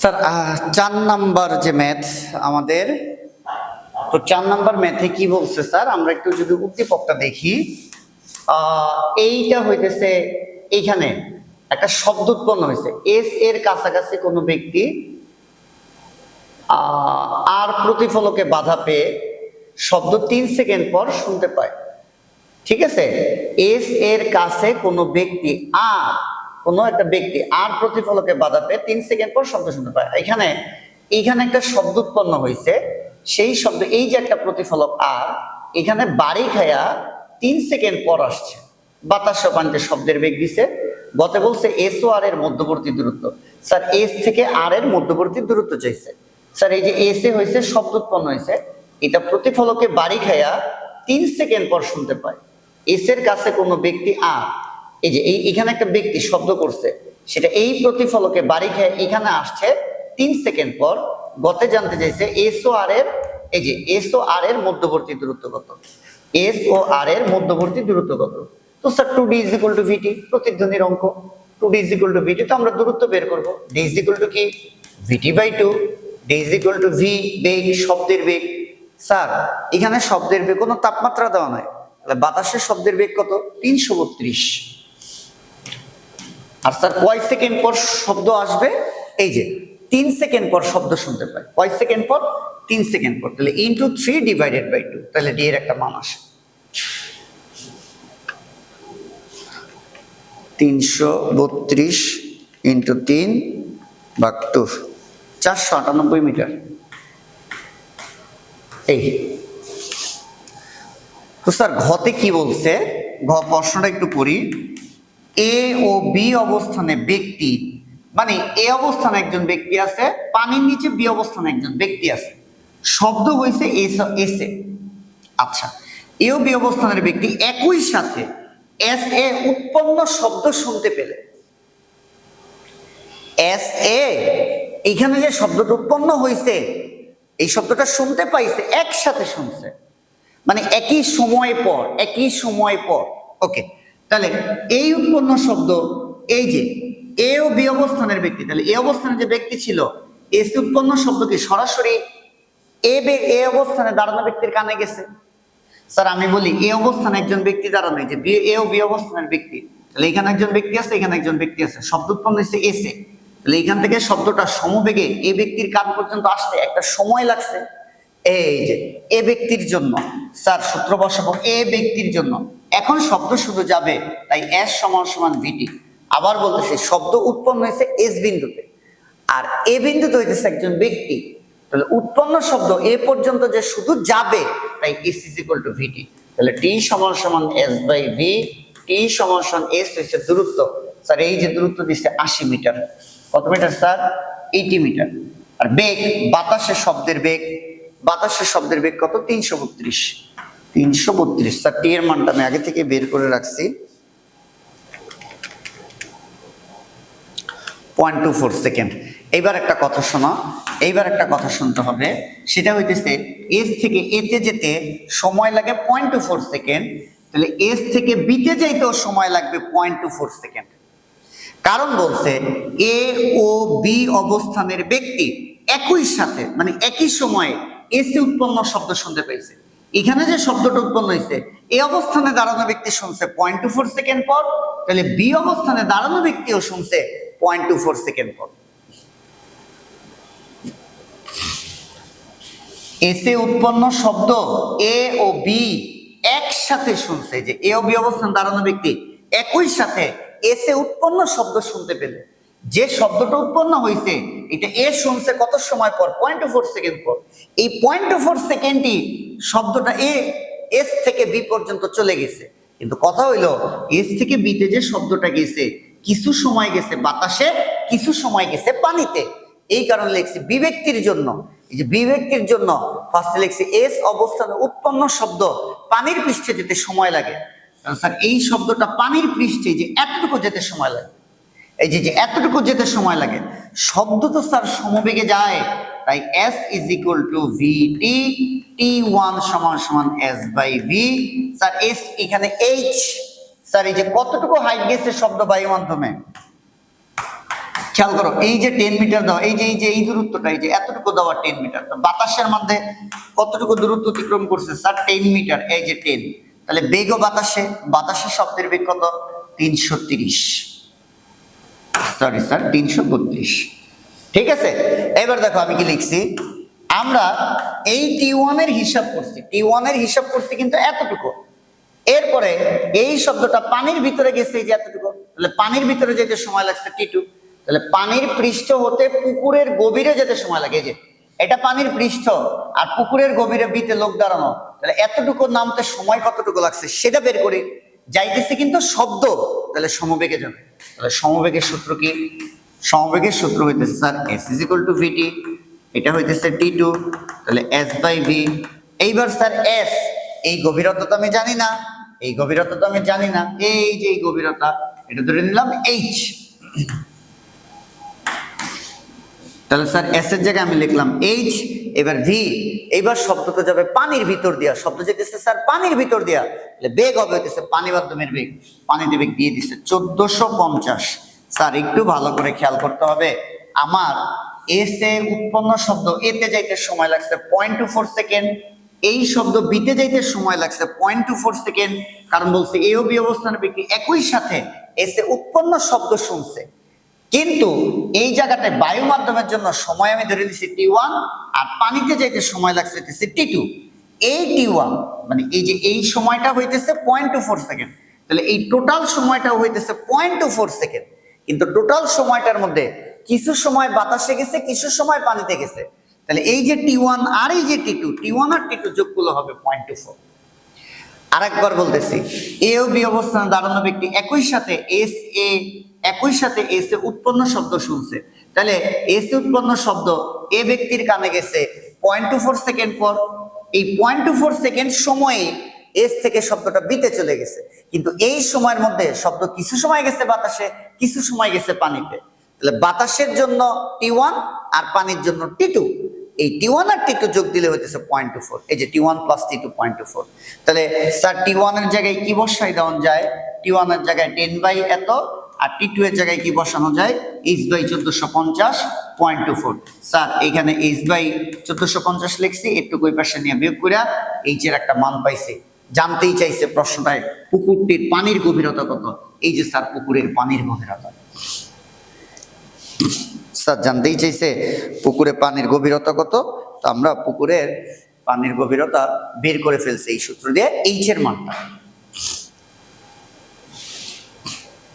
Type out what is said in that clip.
Sir 4 number যে math আমাদের, তো 4 নাম্বার ম্যাথে কি বলছে স্যার, আমরা একটু যদি উদ্দীপকটা দেখি। এইটা হইতেছে এইখানে একটা শব্দ উৎপন্ন হয়েছে, এস এর কাছাকাছি কোনো ব্যক্তি আর প্রতিফলকে বাধা পেয়ে শব্দ 3 সেকেন্ড পর শুনতে পায়। ঠিক আছে, এস এর কাছে কোনো ব্যক্তি আর কোনো একটা ব্যক্তি আর প্রতিফলকে বাধা পেয়ে 3 সেকেন্ড পর শব্দ শুনতে পায়। এইখানে একটা শব্দ উৎপন্ন হয়েছে, সেই শব্দ এই যে একটা প্রতিফলক আর এখানে বাড়ি খায়া 3 সেকেন্ড পর আসছে। বাতাস পানিতে শব্দের বেগ দিছে, গতে বলছে এস ও আর এর মধ্যবর্তী দূরত্ব। স্যার এস থেকে আর এর মধ্যবর্তী দূরত্ব চাইছে। স্যার এই যে এস এ হয়েছে শব্দ উৎপন্ন হয়েছে, এটা প্রতিফলকে বাড়ি খায়া 3 সেকেন্ড পর শুনতে পায়। এস এর কাছে কোনো ব্যক্তি আর, এই যে এখানে একটা ব্যক্তি শব্দ করছে, সেটা এই প্রতিফলকে বাড়ি খেয়ে এখানে আসছে 3 সেকেন্ড পর। গতে জানতে চাইছে এস ও আর এর, এই যে এস ও আর এর মধ্যবর্তী দূরত্ব কত, এস ও আর এর মধ্যবর্তী দূরত্ব কত। তো স্যার 2d = vt, প্রতিধ্বনির অঙ্ক। 2d = vt, তো আমরা দূরত্ব বের করব। d = কি, vt/2। d = v, বেগ, শব্দের বেগ। স্যার এখানে শব্দের বেগ কোনো তাপমাত্রা দেওয়া নাই, তাহলে বাতাসের শব্দের বেগ কত, 332। আর স্যার কয় সেকেন্ড পর শব্দ আসবে, এই যে 3 সেকেন্ড পর শব্দ শুনতে পায়। কয় সেকেন্ড পর, 3 সেকেন্ড পর। তাহলে ইনটু 3 ডিভাইডেড বাই 2, তাহলে ডি এর একটা মান আসে 332 ইনটু 3 ভাগ 2, 498 মিটার। এই তো স্যার ঘতে কি বলছে, ঘ প্রশ্নটা একটু পড়ি। এ ও বি অবস্থানে ব্যক্তি, মানে এ অবস্থানে একজন ব্যক্তি আছে, পানির নিচে বি অবস্থানে একজন ব্যক্তি আছে, শব্দ হয়েছে এস এ। আচ্ছা, এ ও বি অবস্থানের ব্যক্তি একই সাথে এস এ উৎপন্ন শব্দ শুনতে পেলে, এস এ এখানে যে শব্দটা উৎপন্ন হয়েছে, এই শব্দটা শুনতে পাইছে, একসাথে শুনছে, মানে একই সময় পর। ওকে, তাহলে এই উৎপন্ন শব্দ, এই যে এ ও বি অবস্থানের ব্যক্তি, তাহলে এ অবস্থানে যে ব্যক্তি ছিল, এস উৎপন্ন শব্দ কি সরাসরি এ অবস্থানে দাঁড়ানো ব্যক্তির কানে গেছে। স্যার আমি বলি এ অবস্থানে একজন ব্যক্তি দাঁড়ানো, যে এ ও বি অবস্থানের ব্যক্তি, তাহলে এখানে একজন ব্যক্তি আছে, এখানে একজন ব্যক্তি আছে, শব্দ উৎপন্ন হয়েছে এসে, তাহলে এখান থেকে শব্দটা সমবেগে এই ব্যক্তির কান পর্যন্ত আসতে একটা সময় লাগছে। এই যে এ ব্যক্তির জন্য স্যার সূত্র বসাবো, এ ব্যক্তির জন্য এখন শব্দ শুধু যাবে, তাই এস সমান ভিটি। আবার বলতেছে শব্দ উৎপন্ন হয়েছে এস বিন্দুতে, আর এ বিন্দুতে হইতেছে একজন ব্যক্তি, তাহলে উৎপন্ন শব্দ এ পর্যন্ত যে শুধু যাবে, তাই এস = ভিটি। তাহলে টি সমান এস বাই ভি, টি সমান এস হচ্ছে দূরত্ব। স্যার এই যে দূরত্ব দিচ্ছে 80 মিটার। কত মিটার স্যার, 80 মিটার। আর বেগ, বাতাসের শব্দের বেগ কত, 332। স্যার টি এর মানটা আমি আগে থেকে বের করে রাখছি, 0.24 সেকেন্ড। এইবার একটা কথা শুনতে হবে, সেটা হইতেছে এস থেকে এতে যেতে সময় লাগে 0.24 সেকেন্ড, তাহলে এস থেকে বিতে যাইতেও সময় লাগবে 0.24 সেকেন্ড। কারণ বলছে এ ও বি অবস্থানের ব্যক্তি একই সাথে, মানে একই সময়ে এসে উৎপন্ন শব্দ শুনতে পেয়েছে। এখানে যে শব্দটা উৎপন্ন হয়েছে, এ অবস্থানে দাঁড়ানো ব্যক্তি শুনছে 0.24 সেকেন্ড পর, তাহলে বি অবস্থানে দাঁড়ানো ব্যক্তিও শুনছে 0.24 সেকেন্ড পর। এসে উৎপন্ন শব্দ এ ও বি একসাথে শুনছে, যে এ ও বি অবস্থানে দাঁড়ানো ব্যক্তি একই সাথে এসে উৎপন্ন শব্দ শুনতে পেলে, যে শব্দটা উৎপন্ন হয়েছে এটা এ শুনছে কত সময় পর, 0.24 সেকেন্ড পর। এই 0.24 সেকেন্ডই শব্দটা এস থেকে বি পর্যন্ত চলে গেছে। কিন্তু কথা হইলো এস থেকে বিতে যে শব্দটা গেছে, কিছু সময় গেছে বাতাসে, কিছু সময় গেছে পানিতে। এই কারণে লিখছি বি ব্যক্তির জন্য, এই যে বি ব্যক্তির জন্য ফার্স্টে লিখছি এস অবস্থানে উৎপন্ন শব্দ পানির পৃষ্ঠে যেতে সময় লাগে। স্যার এই শব্দটা পানির পৃষ্ঠে যে এতটুকু যেতে সময় লাগে, এই যে এতটুকু যেতে সময় লাগে, শব্দ তো স্যার সমবেগে যায়, তাই S = VT, T1 সমান S by V। Sir S এখানে H, স্যার এই যে কতটুকু হাইট গেছে শব্দ বায়ু মাধ্যমে, খেয়াল করো, এই যে 10 মিটার দেওয়া, এই যে এই দূরত্বটা, এই যে এতটুকু দেওয়া 10 মিটার, বাতাসের মধ্যে কতটুকু দূরত্ব অতিক্রম করছে স্যার? 10 মিটার, এই যে 10। তাহলে বেগও বাতাসের শব্দের বেগ কত? 330, সরি স্যার 332। ঠিক আছে, এবার দেখো আমি কি লিখছি। আমরা এই T1 এর হিসাব করছি, T1 এর হিসাব করছি কিন্তু এতটুকু। এরপরে এই শব্দটা পানির ভিতরে গেছে এই যে এতটুকু, তাহলে পানির ভিতরে যেতে সময় লাগছে T2। তাহলে পানির পৃষ্ঠ হতে পুকুরের গভীরে যেতে সময় লাগে, এই যে এটা পানির পৃষ্ঠ আর পুকুরের গভীরে বিতে লোক দাঁড়ানো, তাহলে এতটুকু নামতে সময় কতটুকু লাগছে সেটা বের করি। যাইতেছে কিন্তু শব্দ, তাহলে সমবেগে যাবে। তাহলে সমবেগের সূত্র কি? সমবেগের সূত্র হইতেছে স্যার s = vt, এটা হইতেছে T2, তাহলে s/v। এইবার স্যার s, এই গভীরতা তো আমি জানি না, এই গভীরতা তো আমি জানি না, এই যে এই গভীরতা এটা ধরে নিলাম h। তাহলে স্যার s এর জায়গায় আমি লিখলাম h, এবার v। এইবার শব্দটা যাবে পানির ভিতর দিয়া, শব্দ যেতেছে স্যার পানির ভিতর দিয়া, তাহলে বেগ হবে হইতেছে পানি মাধ্যমের বেগ, পানিতে বেগ দিয়ে দিচ্ছে 1450। স্যার একটু ভালো করে খেয়াল করতে হবে, আমার এস এ উৎপন্ন শব্দ এতে যাইতে সময় লাগছে 0.24 সেকেন্ড, এই শব্দ বিতে যাইতে সময় লাগছে 0.24 সেকেন্ড, কারণ বলছে এ ও বি অবস্থানের ব্যক্তি একই সাথে এস এ উৎপন্ন শব্দ শুনছে। কিন্তু এই জায়গাটায় বায়ু মাধ্যমের জন্য সময় আমি ধরে দিচ্ছি T1, আর পানিতে যাইতে সময় লাগছে T2। এই T1 মানে এই যে এই সময়টা হইতেছে 0.24 সেকেন্ড, তাহলে এই টোটাল সময়টা হইতেছে 0.24 সেকেন্ড। কিন্তু টোটাল সময়টার মধ্যে কিছু সময় বাতাসে গেছে, কিছু সময় পানিতে গেছে, তাহলে এই যে T1 আর এই যে T1 আর T2 যোগ করলে হবে 0.24। আরেকবার বলতেছি, এ ও বি অবস্থানে দাঁড়ানো ব্যক্তি একই সাথে এস এ উৎপন্ন শব্দ শুনছে, তাহলে এস এ উৎপন্ন শব্দ এ ব্যক্তির কানে গেছে 0.24 সেকেন্ড পর। এই 0.24 সেকেন্ড সময়ে এস থেকে শব্দটা বিতে চলে গেছে, কিন্তু এই সময়ের মধ্যে শব্দ কিছু সময় গেছে বাতাসে, কিছু সময় গেছে পানিতে। তাহলে বাতাসের জন্য T1 আর পানির জন্য T2, এই T1 আর T2 যোগ দিলে হইতেছে 0.24, এই যে T1 + T2 0.24। তাহলে স্যার T1 এর জায়গায় কি বসাই দেওয়া যায়? T1 এর জায়গায় 10 এত, আর T2 এর জায়গায় কি বসানো যায়? h/1450 0.24। স্যার এখানে h/1450 লিখছি, একটু ওই পাশে নিয়ে বিয়োগ করে h এর একটা মান পাইছি। জানতেই চাইছে প্রশ্নটায় পুকুরটির পানির গভীরতা কত, এই যে স্যার পুকুরের পানির গভীরতা, স্যার জানতেই চাইছে পুকুরে পানির গভীরতা কত, তো আমরা পুকুরের পানির গভীরতা বের করে ফেলছি এই সূত্র দিয়ে, এইচ এর মানটা।